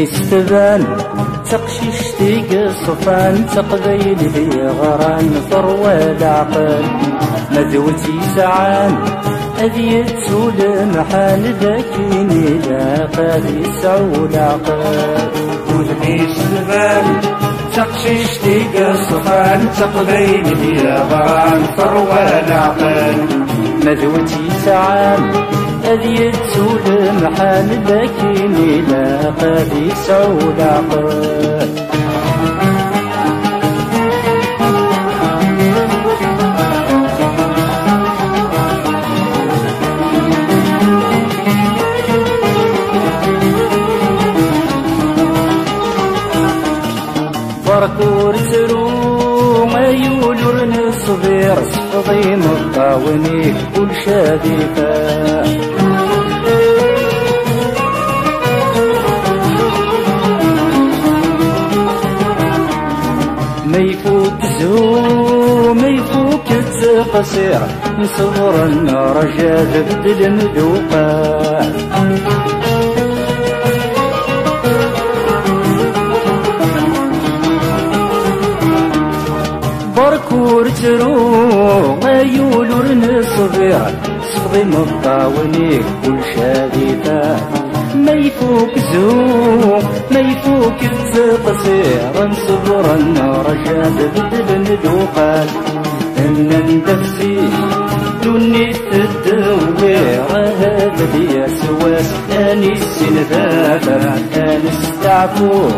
ستبان تقشيش تيق صفان تقبيل ذي غران ثروة العقل مذوتي سعان أذي تسول محال ذاكيني لا قادي سعول عقل ودني ستبان تقشيش تيق صفان تقبيل ذي غران ثروة العقل مذوتي سعان أذي تسول محال ذاكيني لا قادي سعول عقل بركور ترو ما يولور نصبير صفضي مطاوني كل شادفة ما يفوت زهو ما يفوت قصير نصبر الرجال بدل مذوقه بركور ترو غيولور نصبير صفضي مطاوني كل شادفة ما يفوك زوم ما يفوك قصير نصبر الرجال بدل ندوقات ان ندفي دوني تدوير هذا ليا سواس اني السنذابة اني استعفو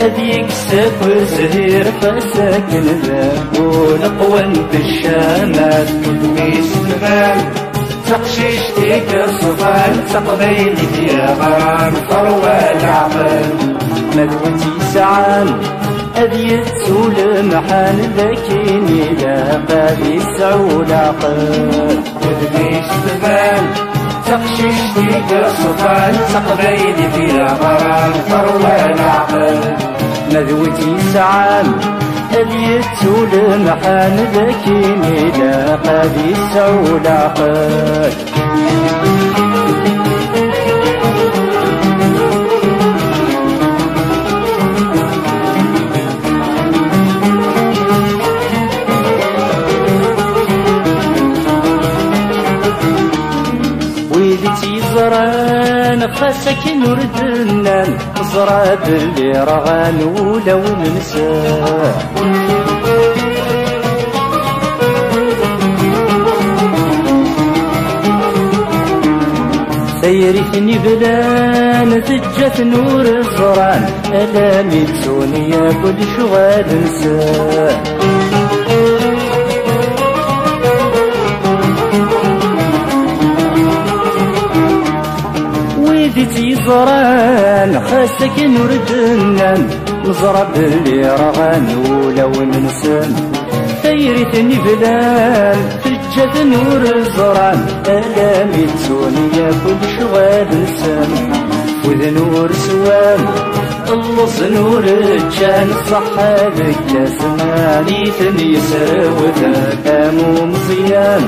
أذيك ساكو زهير فساكن ذاك ونقوان بالشامات ودني ستبان تقشيش تيق صفان تقبيل ذي غران ثروة العقل مذوتي سعان أذي تسول محال ذاكيني لا قادي سعول عقل ودني ستبان تقشيش تيق صفان تقبيل ذي غران ثروة العقل مذوتي سعان أذي تسول محال ذاكيني لا قادي سعول عقل زران خاسك نردنان زراد اللي رغان ولو ننساه سيرتني بلان ثجة نور الزران ألامي تسوني كل شغال نساه ويدتي زران خاسك نردنان نزرب اللي رغان ولو ننسان سيرتني بلان ثجة نور الزران ألامي تسوني كل شغال نسان وذ نور سوام اللص نور الجان صحة لك زماني ثني سروتك أمو مصيان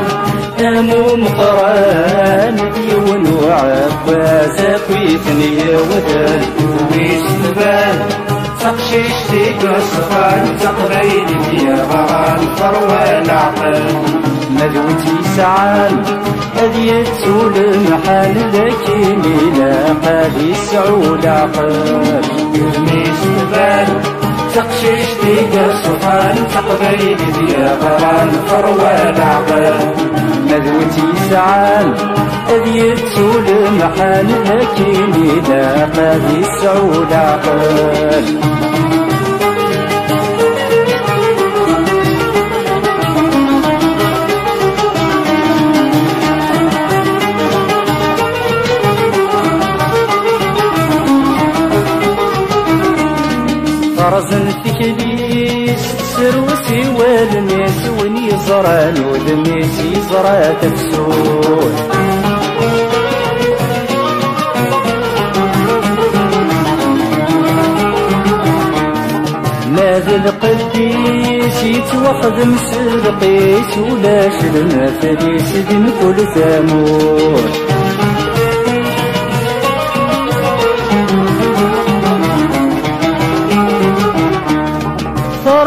أمو مقران ديون وعباسك ويثني وذن ويستبان تقشيش تيق صفان تقبيل ذي غران ثروة العقل مذوتي سعان أذي تسول محال ذاكيني لا قادي سعول عقل ودني ستبان تقشيش تيق صفان تقبيل ذي غران ثروة العقل مذوتي سعان أذي تسول محال ذاكيني لا قادي سعول عقل فرزن في كليس سروسي والميس وني زران ودميس يزرى تفسود نادي القديس يتوحد مسل قيس ولا شلنا فليس دين كل ثمود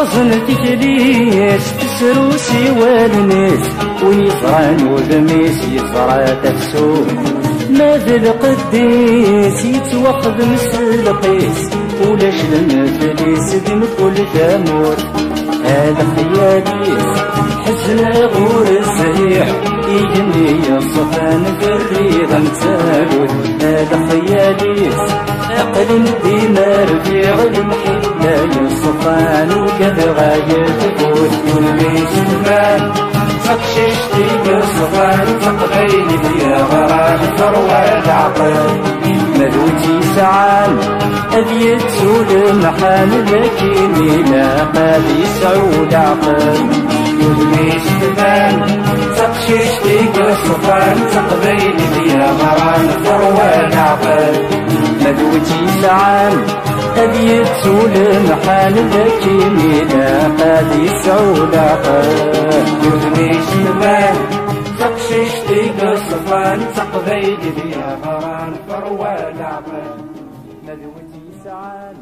رزن تكليس تسروسي والناس وين يصران ودميس يصرى تفسو ماذا القديس يتوقد مثل قيس ولاش المفليس ديم كل ثمور هذا خياليس حزن غور الزهيع يجني الصفان في الريضة متالود هذا خياليس أقل ديما رفيع المحبة الصفان وكذا غاية تفوت وليش تبان تقششتي بالصفان تقبيلي بيا غرام ثروة العقل مدوتي سعان أبيت سود محال لكن لا هذه سعود عقل وليش تبان تقششتي بالصفان تقبيلي بيا غرام ثروة العقل مدوتي سعان أبيت سود محال لكن لا هذه سعود عقل وليش تبان تقششتي بالصفان تقبيلي بيا غرام ثروة العقل مدوتي سعان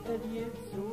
أبيت سود